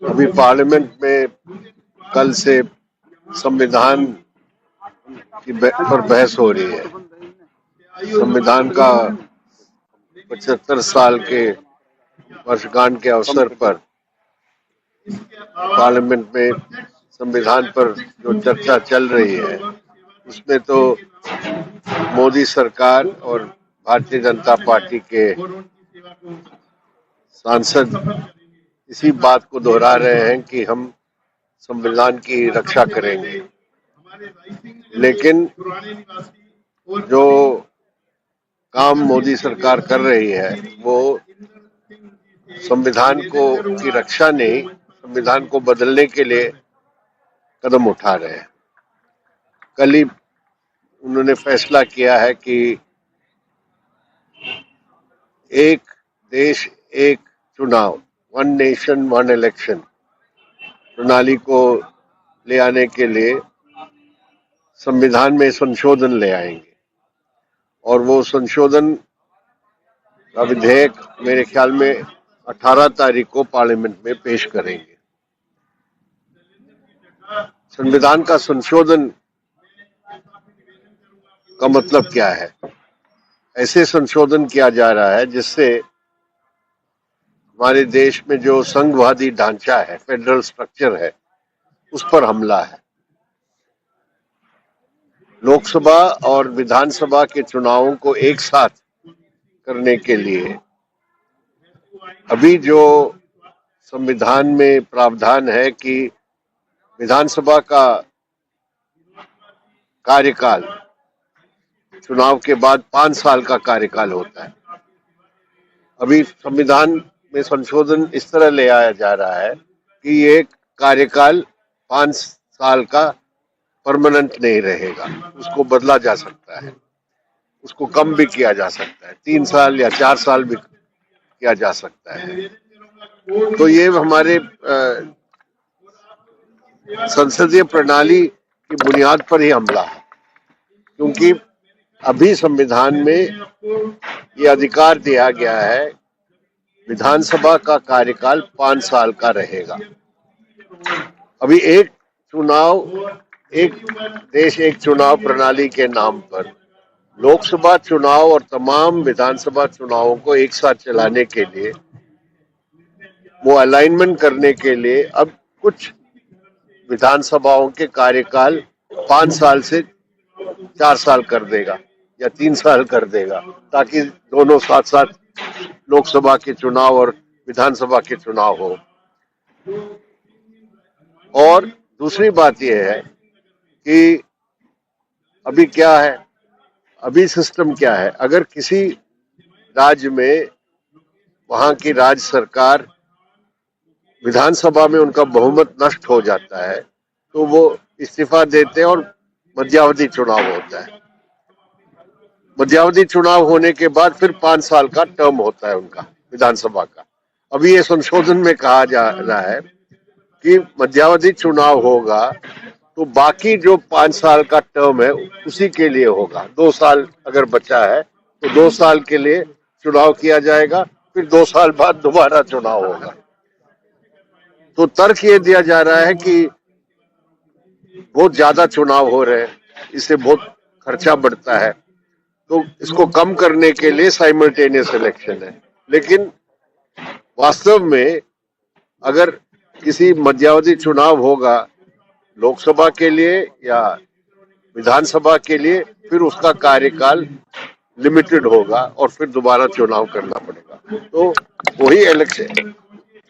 अभी पार्लियामेंट में कल से संविधान पर बहस हो रही है। संविधान का 75 साल के वर्षगांठ के अवसर पर पार्लियामेंट में संविधान पर जो चर्चा चल रही है उसमें तो मोदी सरकार और भारतीय जनता पार्टी के सांसद इसी बात को दोहरा रहे हैं कि हम संविधान की रक्षा करेंगे, लेकिन जो काम मोदी सरकार कर रही है वो संविधान को की रक्षा नहीं, संविधान को बदलने के लिए कदम उठा रहे हैं। कल ही उन्होंने फैसला किया है कि एक देश एक चुनाव, वन नेशन वन इलेक्शन प्रणाली को ले आने के लिए संविधान में संशोधन ले आएंगे और वो संशोधन का विधेयक मेरे ख्याल में 18 तारीख को पार्लियामेंट में पेश करेंगे। संविधान का संशोधन का मतलब क्या है? ऐसे संशोधन किया जा रहा है जिससे हमारे देश में जो संघवादी ढांचा है, फेडरल स्ट्रक्चर है, उस पर हमला है। लोकसभा और विधानसभा के चुनावों को एक साथ करने के लिए अभी जो संविधान में प्रावधान है कि विधानसभा का कार्यकाल चुनाव के बाद 5 साल का कार्यकाल होता है। अभी संविधान में संशोधन इस तरह ले आया जा रहा है कि ये कार्यकाल 5 साल का परमानेंट नहीं रहेगा, उसको बदला जा सकता है, उसको कम भी किया जा सकता है, 3 साल या 4 साल भी किया जा सकता है। तो ये हमारे संसदीय प्रणाली की बुनियाद पर ही हमला है, क्योंकि अभी संविधान में ये अधिकार दिया गया है विधानसभा का कार्यकाल 5 साल का रहेगा। अभी एक चुनाव, एक देश एक चुनाव प्रणाली के नाम पर लोकसभा चुनाव और तमाम विधानसभा चुनावों को एक साथ चलाने के लिए, वो अलाइनमेंट करने के लिए अब कुछ विधानसभाओं के कार्यकाल 5 साल से 4 साल कर देगा या 3 साल कर देगा, ताकि दोनों साथ साथ लोकसभा के चुनाव और विधानसभा के चुनाव हो। और दूसरी बात यह है कि अभी क्या है, अभी सिस्टम क्या है, अगर किसी राज्य में वहां की राज्य सरकार विधानसभा में उनका बहुमत नष्ट हो जाता है तो वो इस्तीफा देते हैं और मध्यावधि चुनाव होता है। मध्यावधि चुनाव होने के बाद फिर 5 साल का टर्म होता है उनका विधानसभा का। अभी ये संशोधन में कहा जा रहा है कि मध्यावधि चुनाव होगा तो बाकी जो 5 साल का टर्म है उसी के लिए होगा। 2 साल अगर बचा है तो 2 साल के लिए चुनाव किया जाएगा, फिर 2 साल बाद दोबारा चुनाव होगा। तो तर्क ये दिया जा रहा है कि बहुत ज्यादा चुनाव हो रहे हैं, इससे बहुत खर्चा बढ़ता है, तो इसको कम करने के लिए साइमल्टेनियस इलेक्शन है। लेकिन वास्तव में अगर किसी मध्यावधि चुनाव होगा लोकसभा के लिए या विधानसभा के लिए, फिर उसका कार्यकाल लिमिटेड होगा और फिर दोबारा चुनाव करना पड़ेगा, तो वही इलेक्शन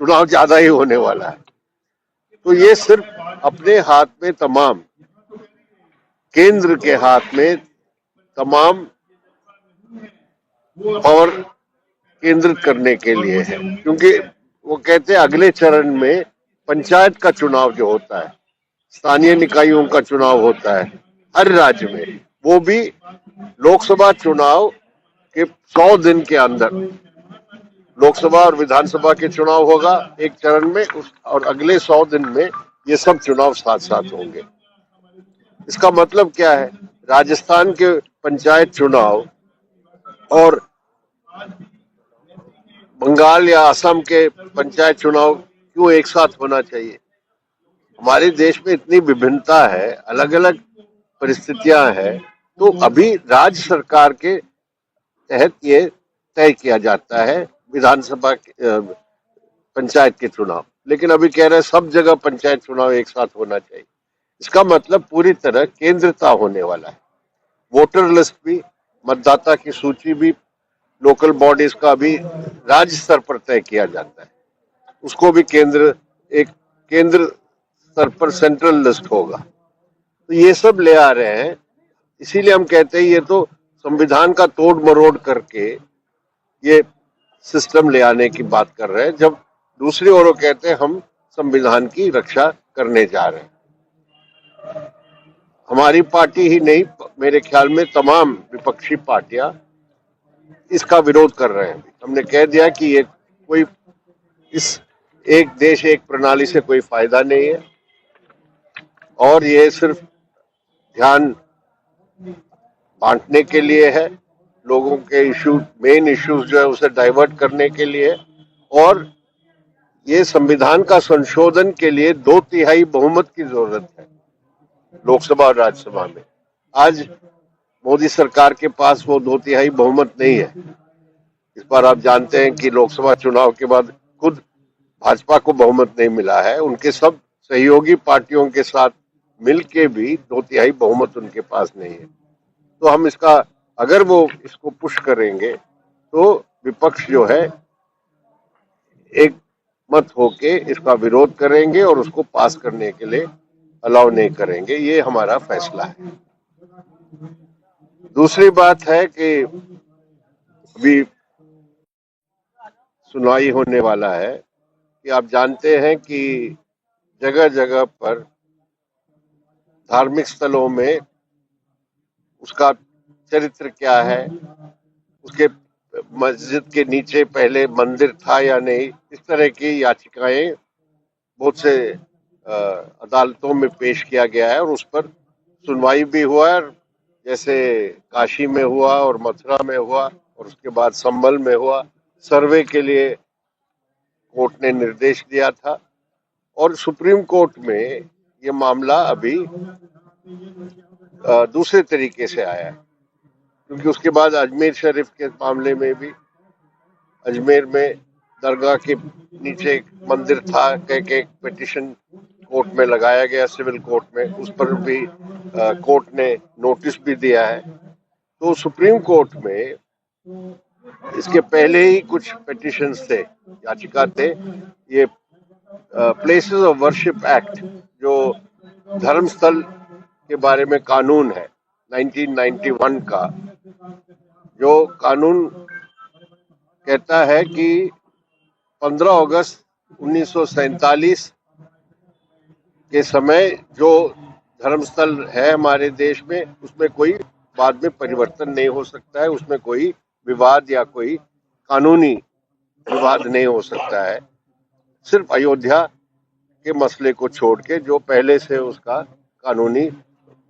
चुनाव ज्यादा ही होने वाला है। तो ये सिर्फ अपने हाथ में तमाम, केंद्र के हाथ में तमाम पावर केंद्रित करने के लिए है, क्योंकि वो कहते हैं अगले चरण में पंचायत का चुनाव जो होता है, स्थानीय निकायों का चुनाव होता है हर राज्य में, वो भी लोकसभा चुनाव के 100 दिन के अंदर लोकसभा और विधानसभा के चुनाव होगा एक चरण में, और अगले 100 दिन में ये सब चुनाव साथ साथ होंगे। इसका मतलब क्या है? राजस्थान के पंचायत चुनाव और बंगाल या असम के पंचायत चुनाव क्यों एक साथ होना चाहिए? हमारे देश में इतनी विभिन्नता है, अलग अलग परिस्थितियां हैं, तो अभी राज्य सरकार के तहत ये तय किया जाता है विधानसभा पंचायत के चुनाव, लेकिन अभी कह रहे हैं सब जगह पंचायत चुनाव एक साथ होना चाहिए। इसका मतलब पूरी तरह केंद्रता होने वाला है। वोटर लिस्ट भी, मतदाता की सूची भी लोकल बॉडीज का भी राज्य स्तर पर तय किया जाता है, उसको भी केंद्र स्तर पर सेंट्रल लिस्ट होगा। तो ये सब ले आ रहे हैं, इसीलिए हम कहते हैं ये तो संविधान का तोड़ मरोड़ करके ये सिस्टम ले आने की बात कर रहे हैं, जब दूसरी ओर वो कहते हैं हम संविधान की रक्षा करने जा रहे हैं। हमारी पार्टी ही नहीं, मेरे ख्याल में तमाम विपक्षी पार्टियां इसका विरोध कर रहे हैं। हमने कह दिया कि ये कोई इस एक देश एक प्रणाली से कोई फायदा नहीं है और ये सिर्फ ध्यान बांटने के लिए है, लोगों के इश्यू, मेन इश्यूज जो है उसे डाइवर्ट करने के लिए, और ये संविधान का संशोधन के लिए 2/3 बहुमत की जरूरत है लोकसभा और राज्यसभा में। आज मोदी सरकार के पास वो 2/3 बहुमत नहीं है। इस बार आप जानते हैं कि लोकसभा चुनाव के बाद खुद भाजपा को बहुमत नहीं मिला है, उनके सब सहयोगी पार्टियों के साथ मिलके भी 2/3 बहुमत उनके पास नहीं है। तो हम इसका, अगर वो इसको पुश करेंगे तो विपक्ष जो है एक मत होके इसका विरोध करेंगे और उसको पास करने के लिए अलाउ नहीं करेंगे। ये हमारा फैसला है। दूसरी बात है कि अभी सुनवाई होने वाला है कि आप जानते हैं कि जगह जगह पर धार्मिक स्थलों में उसका चरित्र क्या है, उसके मस्जिद के नीचे पहले मंदिर था या नहीं, इस तरह की याचिकाएं बहुत से अदालतों में पेश किया गया है और उस पर सुनवाई भी हुआ है। जैसे काशी में हुआ और मथुरा में हुआ और उसके बाद संभल में हुआ, सर्वे के लिए कोर्ट ने निर्देश दिया था और सुप्रीम कोर्ट में ये मामला अभी दूसरे तरीके से आया है, क्योंकि उसके बाद अजमेर शरीफ के मामले में भी अजमेर में दरगाह के नीचे एक मंदिर था कह के एक पिटीशन कोर्ट में लगाया गया, सिविल कोर्ट में, उस पर भी कोर्ट ने नोटिस भी दिया है। तो सुप्रीम कोर्ट में इसके पहले ही कुछ पिटीशंस थे, याचिका थे। ये प्लेसेस ऑफ वर्शिप एक्ट जो धर्मस्थल के बारे में कानून है 1991 का, जो कानून कहता है कि 15 अगस्त 1947 के समय जो धर्मस्थल है हमारे देश में, उसमें कोई बाद में परिवर्तन नहीं हो सकता है, उसमें कोई विवाद या कोई कानूनी विवाद नहीं हो सकता है। सिर्फ अयोध्या के मसले को छोड़ के जो पहले से उसका कानूनी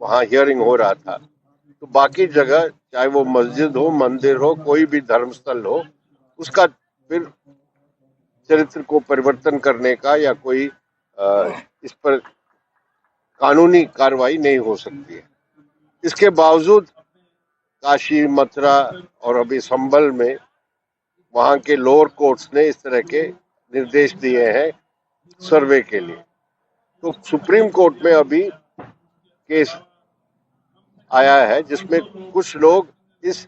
वहां हियरिंग हो रहा था, तो बाकी जगह चाहे वो मस्जिद हो, मंदिर हो, कोई भी धर्मस्थल हो, उसका फिर चरित्र को परिवर्तन करने का या कोई इस पर कानूनी कार्रवाई नहीं हो सकती है। इसके बावजूद काशी, मथुरा और अभी संभल में वहां के लोअर कोर्ट्स ने इस तरह के निर्देश दिए हैं सर्वे के लिए। तो सुप्रीम कोर्ट में अभी केस आया है जिसमें कुछ लोग इस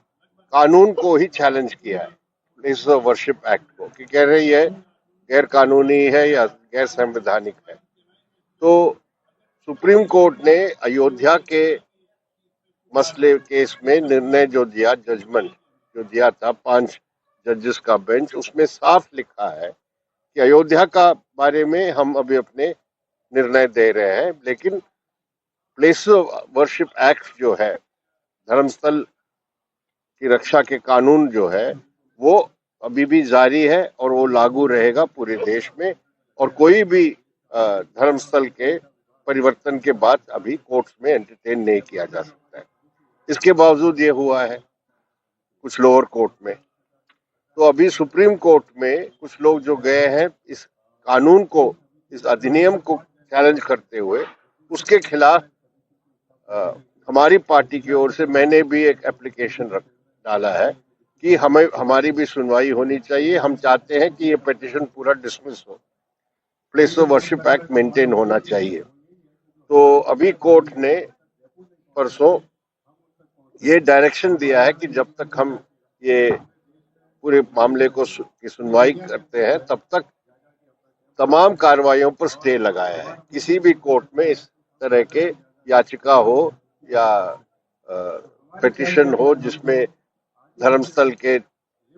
कानून को ही चैलेंज किया है, प्लेसेस ऑफ वर्शिप एक्ट को, कि कह रहे ये गैर कानूनी है या गैर संवैधानिक है। तो सुप्रीम कोर्ट ने अयोध्या के मसले केस में निर्णय जो दिया, जजमेंट जो दिया था 5 जजेस का बेंच, उसमें साफ लिखा है कि अयोध्या का बारे में हम अभी अपने निर्णय दे रहे हैं, लेकिन प्लेसेस ऑफ वर्शिप एक्ट जो है, धर्मस्थल की रक्षा के कानून जो है, वो अभी भी जारी है और वो लागू रहेगा पूरे देश में, और कोई भी धर्मस्थल के परिवर्तन के बाद अभी कोर्ट्स में एंटरटेन नहीं किया जा सकता है। इसके बावजूद ये हुआ है कुछ लोअर कोर्ट में। तो अभी सुप्रीम कोर्ट में कुछ लोग जो गए हैं इस कानून को, इस अधिनियम को चैलेंज करते हुए उसके खिलाफ हमारी पार्टी की ओर से मैंने भी एक एप्लीकेशन डाला है कि हमें हमारी भी सुनवाई होनी चाहिए। हम चाहते हैं कि ये पिटीशन पूरा डिसमिस हो, place of worship act maintain होना चाहिए। तो अभी कोर्ट ने परसों ये डायरेक्शन दिया है कि जब तक हम ये पूरे मामले को की सुनवाई करते हैं तब तक तमाम कार्रवाइयों पर स्टे लगाया है। किसी भी कोर्ट में इस तरह के याचिका हो या पिटीशन हो जिसमें धर्मस्थल के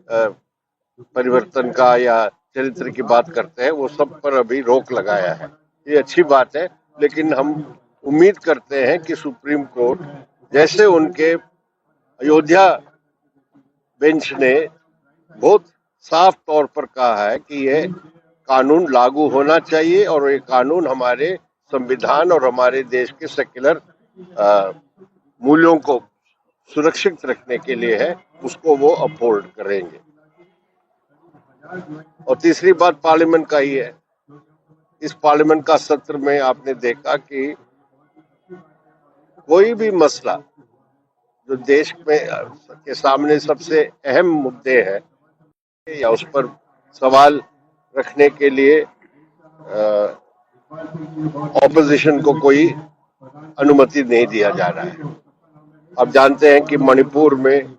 परिवर्तन का या चरित्र की बात करते हैं, वो सब पर अभी रोक लगाया है। ये अच्छी बात है, लेकिन हम उम्मीद करते हैं कि सुप्रीम कोर्ट, जैसे उनके अयोध्या बेंच ने बहुत साफ तौर पर कहा है कि यह कानून लागू होना चाहिए और ये कानून हमारे संविधान और हमारे देश के सेक्युलर मूल्यों को सुरक्षित रखने के लिए है, उसको वो अपहोल्ड करेंगे। और तीसरी बात पार्लियामेंट का ही है। इस पार्लियामेंट का सत्र में आपने देखा कि कोई भी मसला जो देश में के सामने सबसे अहम मुद्दे हैं या उस पर सवाल रखने के लिए ऑपोजिशन को कोई अनुमति नहीं दिया जा रहा है। आप जानते हैं कि मणिपुर में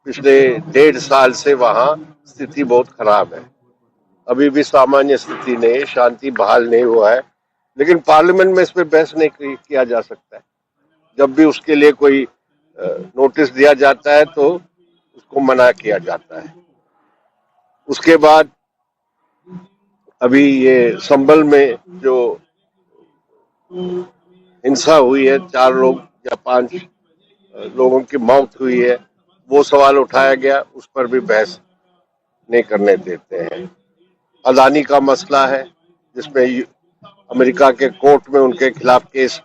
पिछले 1.5 साल से वहां स्थिति बहुत खराब है। अभी भी सामान्य स्थिति नहीं, शांति बहाल नहीं हुआ है, लेकिन पार्लियामेंट में इस पे बहस नहीं किया जा सकता है। जब भी उसके लिए कोई नोटिस दिया जाता है तो उसको मना किया जाता है। उसके बाद अभी ये संभल में जो हिंसा हुई है, 4 लोग या 5 लोगों की मौत हुई है, वो सवाल उठाया गया, उस पर भी बहस नहीं करने देते हैं। अदानी का मसला है जिसमें अमेरिका के कोर्ट में उनके खिलाफ केस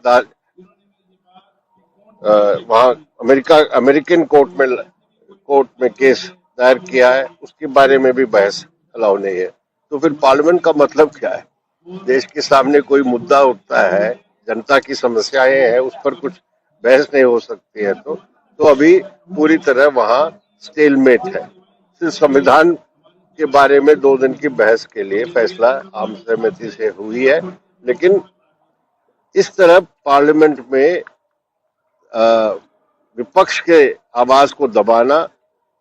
वहां अमेरिकन कोर्ट में केस दायर किया है, उसके बारे में भी बहस अलाउ नहीं है। तो फिर पार्लियामेंट का मतलब क्या है? देश के सामने कोई मुद्दा उठता है, जनता की समस्याएं हैं, उस पर कुछ बहस नहीं हो सकती है। तो अभी पूरी तरह वहां स्टेलमेट है। सिर्फ संविधान के बारे में 2 दिन की बहस के लिए फैसला आम सहमति से हुई है, लेकिन इस तरह पार्लियामेंट में विपक्ष के आवाज को दबाना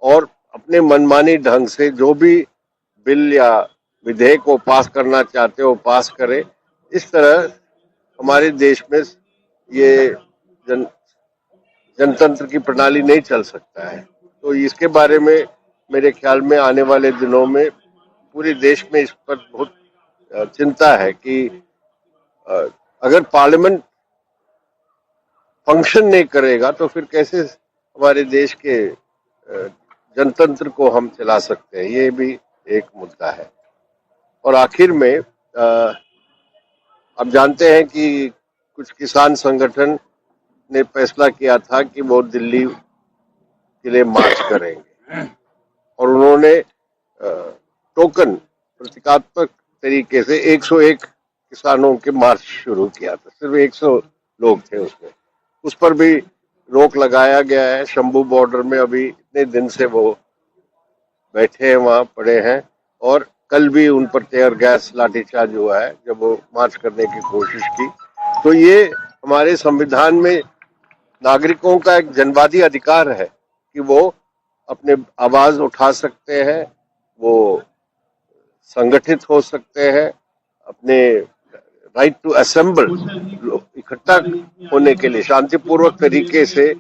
और अपने मनमानी ढंग से जो भी बिल या विधेयक को पास करना चाहते हो पास करे, इस तरह हमारे देश में ये जनतंत्र की प्रणाली नहीं चल सकता है। तो इसके बारे में मेरे ख्याल में आने वाले दिनों में पूरे देश में इस पर बहुत चिंता है कि अगर पार्लियामेंट फंक्शन नहीं करेगा तो फिर कैसे हमारे देश के जनतंत्र को हम चला सकते हैं, ये भी एक मुद्दा है। और आखिर में आप जानते हैं कि कुछ किसान संगठन ने फैसला किया था कि वो दिल्ली के लिए मार्च करेंगे और उन्होंने टोकन प्रतीकात्मक तरीके से 101 किसानों के मार्च शुरू किया था। सिर्फ 100 लोग थे उसमें, उस पर भी रोक लगाया गया है। शंभू बॉर्डर में अभी इतने दिन से वो बैठे हैं, वहां पड़े हैं, और कल भी उन पर टेयर गैस लाठीचार्ज हुआ है जब वो मार्च करने की कोशिश की। तो ये हमारे संविधान में नागरिकों का एक जनवादी अधिकार है कि वो अपने आवाज उठा सकते हैं, वो संगठित हो सकते हैं, अपने राइट टू असेंबल, इकट्ठा होने के लिए शांतिपूर्वक तरीके से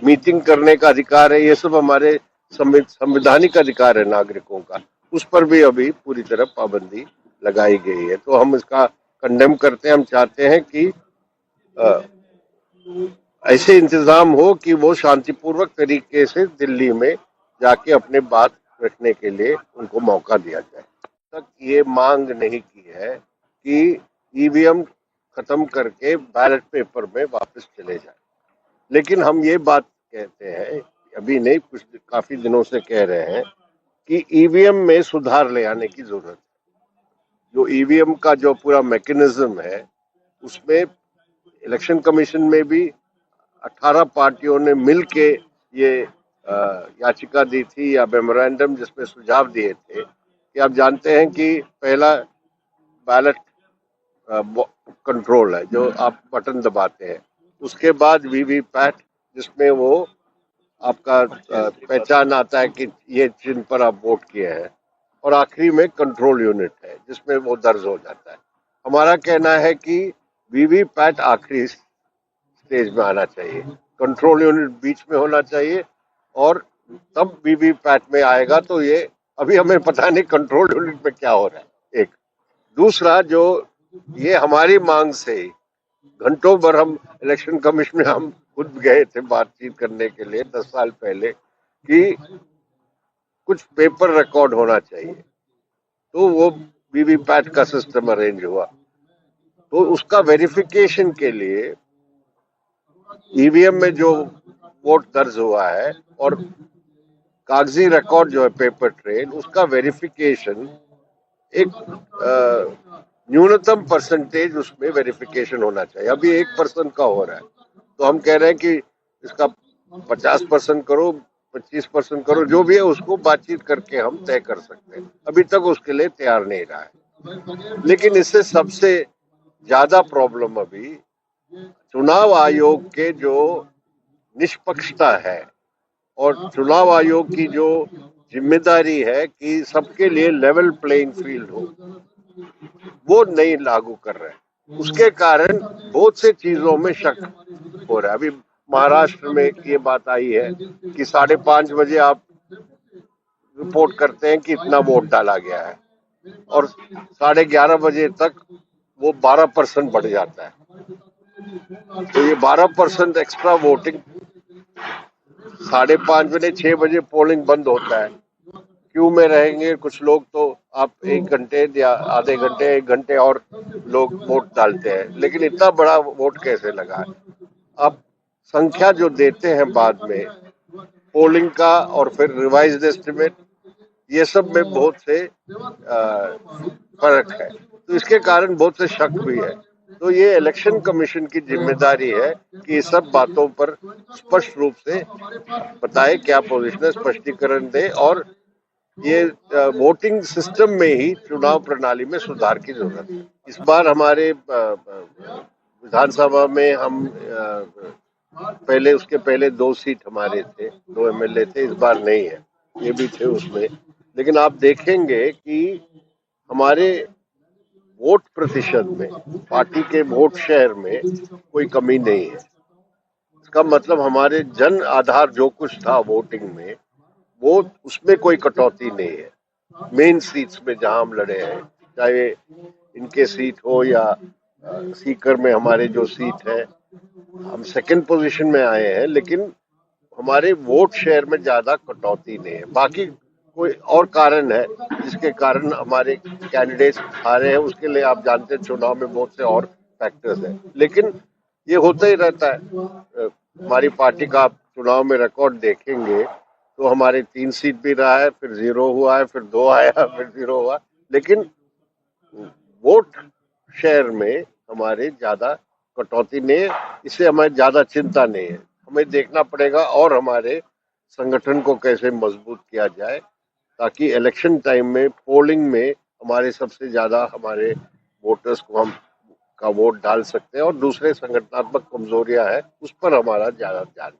मीटिंग करने का अधिकार है। ये सब हमारे संवैधानिक अधिकार है नागरिकों का, उस पर भी अभी पूरी तरह पाबंदी लगाई गई है। तो हम इसका कंडेम करते हैं। हम चाहते हैं कि ऐसे इंतजाम हो कि वो शांतिपूर्वक तरीके से दिल्ली में जाके अपने बात रखने के लिए उनको मौका दिया जाए। तक ये मांग नहीं की है कि ईवीएम खत्म करके बैलेट पेपर में वापस चले जाए, लेकिन हम ये बात कहते हैं, अभी नहीं कुछ काफी दिनों से कह रहे हैं कि ईवीएम में सुधार ले आने की जरूरत है। जो ईवीएम का जो पूरा मैकेनिज्म है उसमें इलेक्शन कमीशन में भी 18 पार्टियों ने मिल के ये याचिका दी थी या मेमोरेंडम जिसमें सुझाव दिए थे कि आप जानते हैं कि पहला बैलेट कंट्रोल है जो आप बटन दबाते हैं, उसके बाद वीवीपैट जिसमें वो आपका पहचान आता है कि ये जिन पर आप वोट किए हैं, और आखिरी में कंट्रोल यूनिट है जिसमें वो दर्ज हो जाता है। हमारा कहना है कि वीवीपैट आखिरी स्टेज में आना चाहिए, कंट्रोल यूनिट बीच में होना चाहिए, और तब वीवीपैट में आएगा। तो ये अभी हमें पता नहीं कंट्रोल यूनिट में क्या हो रहा है। एक दूसरा, जो ये हमारी मांग से घंटों भर हम इलेक्शन कमीशन में हम खुद गए थे बातचीत करने के लिए 10 साल पहले कि कुछ पेपर रिकॉर्ड होना चाहिए, तो वो वीवीपैट का सिस्टम अरेंज हुआ। तो उसका वेरिफिकेशन के लिए ईवीएम में जो वोट दर्ज हुआ है और कागजी रिकॉर्ड जो है पेपर ट्रेल, उसका वेरिफिकेशन एक न्यूनतम परसेंटेज उसमें वेरिफिकेशन होना चाहिए। अभी 1% का हो रहा है, तो हम कह रहे हैं कि इसका 50% करो, 25% करो, जो भी है उसको बातचीत करके हम तय कर सकते हैं। अभी तक उसके लिए तैयार नहीं रहा है। लेकिन इससे सबसे ज्यादा प्रॉब्लम अभी चुनाव आयोग के जो निष्पक्षता है और चुनाव आयोग की जो जिम्मेदारी है कि सबके लिए लेवल प्लेइंग फील्ड हो, वो नहीं लागू कर रहे हैं। उसके कारण बहुत से चीजों में शक हो रहा है। अभी महाराष्ट्र में ये बात आई है कि 5:30 बजे आप रिपोर्ट करते हैं कि इतना वोट डाला गया है, और 11:30 बजे तक वो 12% बढ़ जाता है। तो ये 12% एक्स्ट्रा वोटिंग, 5:30 बजे 6 बजे पोलिंग बंद होता है, क्यू में रहेंगे कुछ लोग, तो आप 1 घंटे या आधे घंटे 1 घंटे और लोग वोट डालते हैं, लेकिन इतना बड़ा वोट कैसे लगा है? आप संख्या जो देते हैं बाद में पोलिंग का और फिर रिवाइज्ड एस्टिमेट, ये सब में बहुत से फर्क है, तो इसके कारण बहुत से शक भी है। तो ये इलेक्शन कमीशन की जिम्मेदारी है कि इस सब बातों पर स्पष्ट रूप से बताए क्या पोजीशन है, स्पष्टीकरण दे, और ये वोटिंग सिस्टम में ही चुनाव प्रणाली में सुधार की जरूरत है। इस बार हमारे विधानसभा में हम पहले उसके पहले 2 सीट हमारे थे, 2 एमएलए थे, इस बार नहीं है, ये भी थे उसमें। लेकिन आप देखेंगे कि हमारे वोट प्रतिशत में, पार्टी के वोट शेयर में कोई कमी नहीं है। इसका मतलब हमारे जन आधार जो कुछ था वोटिंग में, वो उसमें कोई कटौती नहीं है। मेन सीट्स में जहां हम लड़े हैं, चाहे इनके सीट हो या सीकर में हमारे जो सीट है, हम सेकंड पोजीशन में आए हैं, लेकिन हमारे वोट शेयर में ज्यादा कटौती नहीं है। बाकी कोई और कारण है जिसके कारण हमारे कैंडिडेट्स हारे हैं, उसके लिए आप जानते हैं चुनाव में बहुत से और फैक्टर्स हैं, लेकिन ये होता ही रहता है। हमारी पार्टी का आप चुनाव में रिकॉर्ड देखेंगे तो हमारे 3 सीट भी रहा है, फिर 0 हुआ है, फिर 2 आया, फिर 0 हुआ, लेकिन वोट शेयर में हमारे ज्यादा कटौती नहीं है। इससे हमें ज्यादा चिंता नहीं है। हमें देखना पड़ेगा और हमारे संगठन को कैसे मजबूत किया जाए, ताकि इलेक्शन टाइम में पोलिंग में हमारे सबसे ज्यादा हमारे वोटर्स को हम का वोट डाल सकते हैं, और दूसरे संगठनात्मक कमजोरियां हैं उस पर हमारा ज्यादा ध्यान है।